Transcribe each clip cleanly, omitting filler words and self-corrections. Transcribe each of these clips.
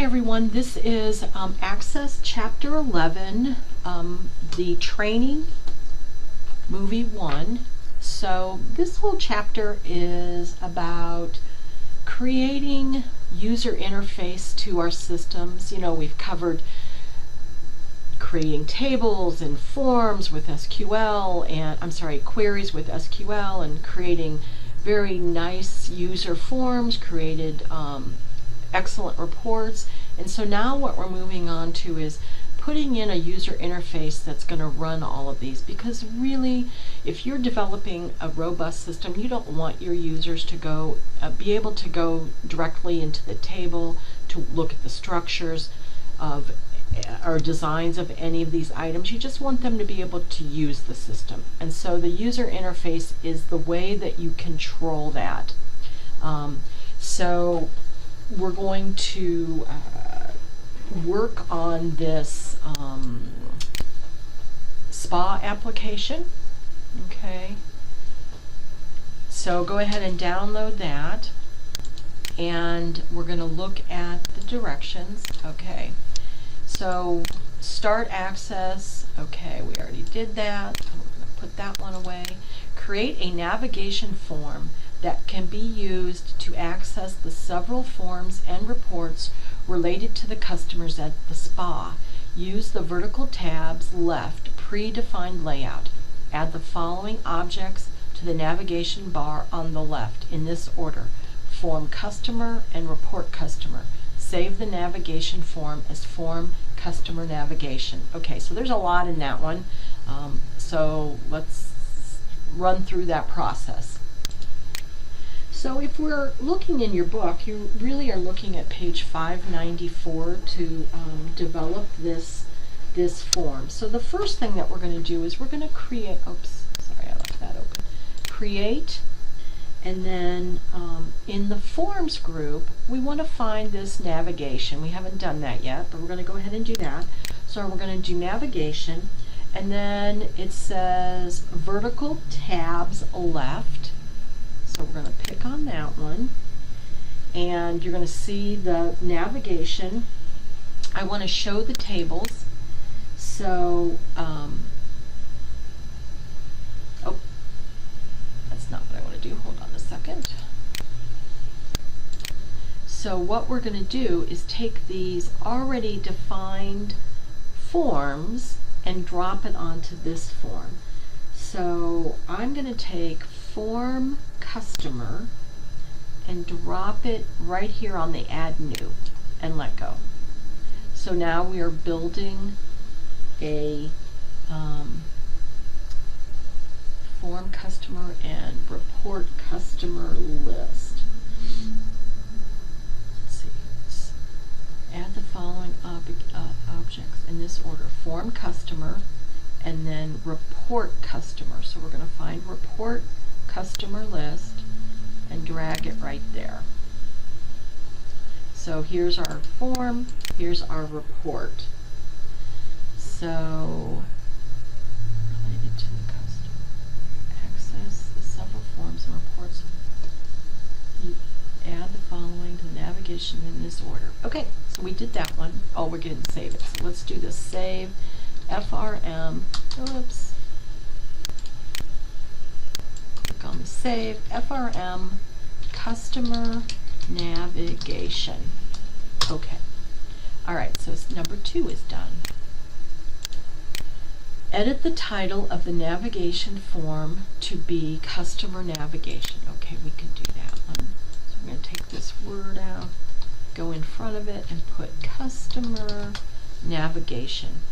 Hi everyone, this is Access Chapter 11, the training movie 1. So this whole chapter is about creating user interface to our systems. You know, we've covered creating tables and forms with SQL and queries with SQL, and creating very nice user forms, created excellent reports. And so now what we're moving on to is putting in a user interface that's going to run all of these, because really if you're developing a robust system, you don't want your users to go be able to go directly into the table to look at the structures of or designs of any of these items. You just want them to be able to use the system. And so the user interface is the way that you control that. So we're going to work on this SPA application. Okay, so go ahead and download that, and we're going to look at the directions. Okay, so start access. Okay, we already did that, so we're going to put that one away. Create a navigation form that can be used to access the several forms and reports related to the customers at the SPA. Use the vertical tabs left predefined layout. Add the following objects to the navigation bar on the left in this order: Form Customer and Report Customer. Save the navigation form as Form Customer Navigation. Okay, so there's a lot in that one. So let's run through that process. So if we're looking in your book, you really are looking at page 594 to develop this form. So the first thing that we're going to do is we're going to create, oops, sorry, I left that open. Create, and then in the forms group, we want to find this navigation. We haven't done that yet, but we're going to go ahead and do that. So we're going to do navigation, and then it says vertical tabs left. So we're going to pick on that one, and you're going to see the navigation. I want to show the tables. So, oh, that's not what I want to do. Hold on a second. So what we're going to do is take these already defined forms and drop it onto this form. So I'm going to take Form Customer and drop it right here on the Add New and let go. So now we are building a Form Customer and Report Customer list. Let's see. Add the following objects in this order: Form Customer and then Report Customer. So we're going to find Report Customer list and drag it right there. So here's our form, here's our report. So related to the customer, access the several forms and reports. You add the following to the navigation in this order. Okay, so we did that one. Oh, we're going to save it. So let's do this. Save FRM. Oops. On the save FRM Customer Navigation. Okay. Alright, so number 2 is done. Edit the title of the navigation form to be Customer Navigation. Okay, we can do that one. So we're going to take this word out, go in front of it, and put Customer Navigation.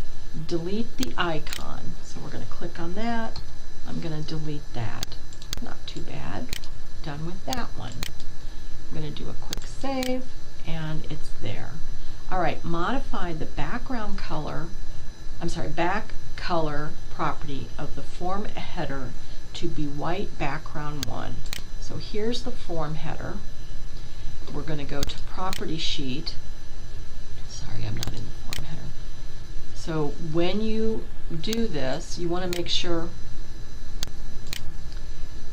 Delete the icon. So we're going to click on that. I'm going to delete that. Not too bad. Done with that one. I'm going to do a quick save, and it's there. Alright, modify the background color, back color property of the form header to be white background 1. So here's the form header. We're going to go to Property Sheet. Sorry, I'm not in the form header. So when you do this, you want to make sure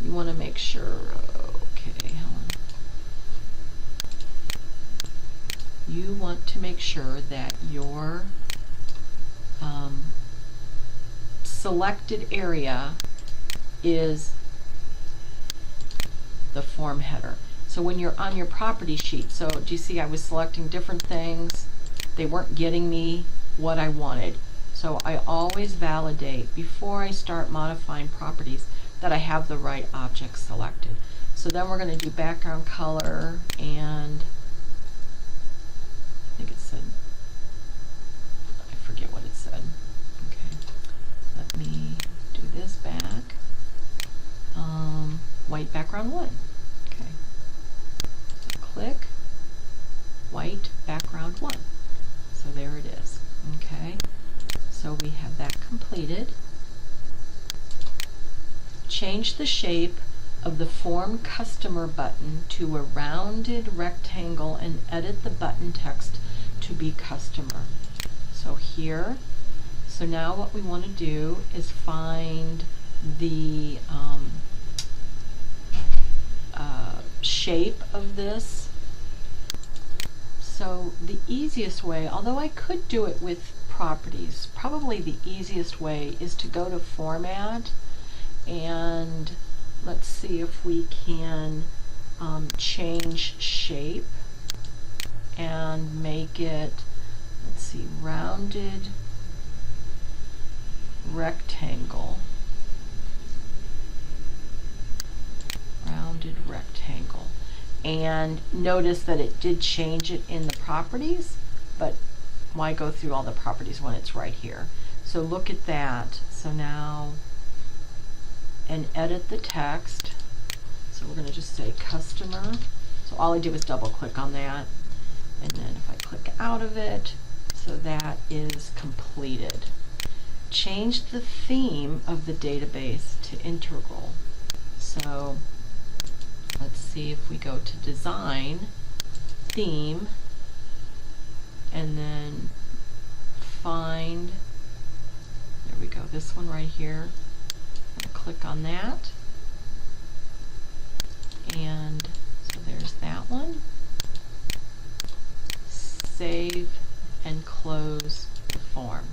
okay, hold on. you want to make sure that your selected area is the form header. So when you're on your property sheet, so do you see I was selecting different things? They weren't getting me what I wanted. So I always validate before I start modifying properties that I have the right object selected. So then we're going to do background color, and I think it said, I forget what it said. Okay, let me do this back. White background 1. Okay, so click white background 1. So there it is. Okay, so we have that completed. Change the shape of the Form Customer button to a rounded rectangle and edit the button text to be Customer. So here, so now what we want to do is find the shape of this. So the easiest way, although I could do it with properties, probably the easiest way is to go to Format, and let's see if we can change shape and make it, let's see, rounded rectangle. Rounded rectangle. And notice that it did change it in the properties, but why go through all the properties when it's right here? So look at that. So now, and edit the text. So we're going to just say Customer. So all I did was double click on that, and then if I click out of it, so that is completed. Change the theme of the database to integral. So let's see if we go to Design, Theme, and then find, there we go, this one right here. I'll click on that, and so there's that one. Save and close the form.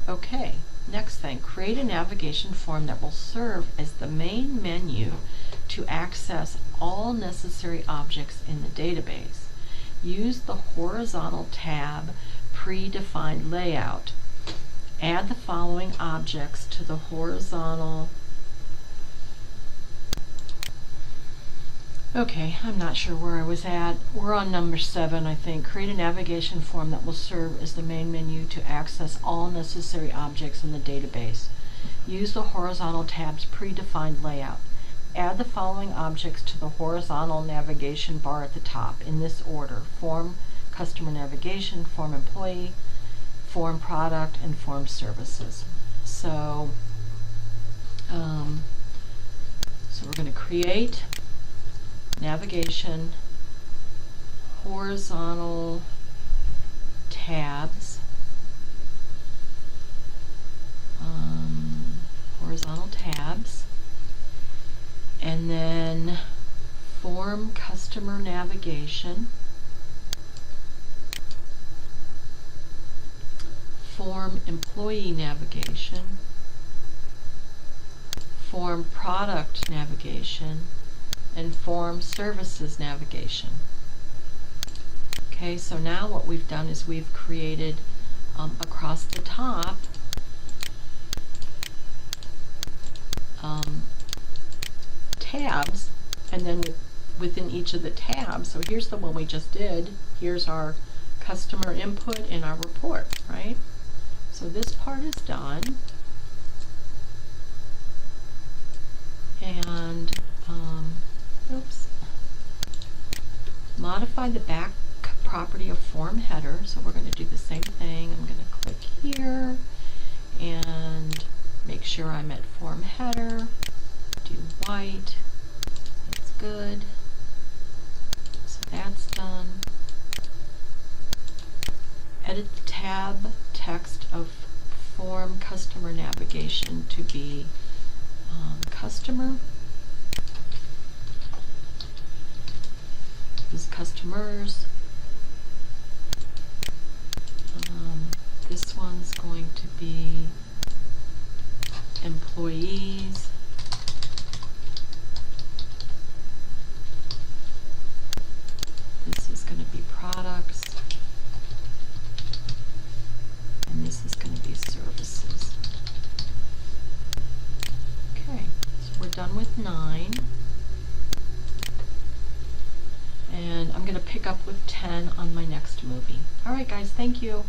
Okay, next thing, create a navigation form that will serve as the main menu to access all necessary objects in the database. Use the horizontal tab predefined layout. Add the following objects to the horizontal. Okay, I'm not sure where I was at. We're on number 7, I think. Create a navigation form that will serve as the main menu to access all necessary objects in the database. Use the horizontal tab's predefined layout. Add the following objects to the horizontal navigation bar at the top in this order: Form Customer Navigation, Form Employee, Form Product, and Form Services. So, so we're going to create navigation horizontal tabs, and then Form Customer Navigation, Form Employee Navigation, Form Product Navigation, and Form Services Navigation. Okay, so now what we've done is we've created across the top tabs, and then within each of the tabs, so here's the one we just did, here's our customer input in our report, right? So this part is done, and oops, modify the back property of form header. So we're going to do the same thing. I'm going to click here and make sure I'm at form header, do white, it's good, so that's done. Edit the tab text of Form Customer Navigation to be customer. This is customers. to be employees. This is going to be products. And this is going to be services. Okay, so we're done with 9. And I'm going to pick up with 10 on my next movie. All right, guys, thank you.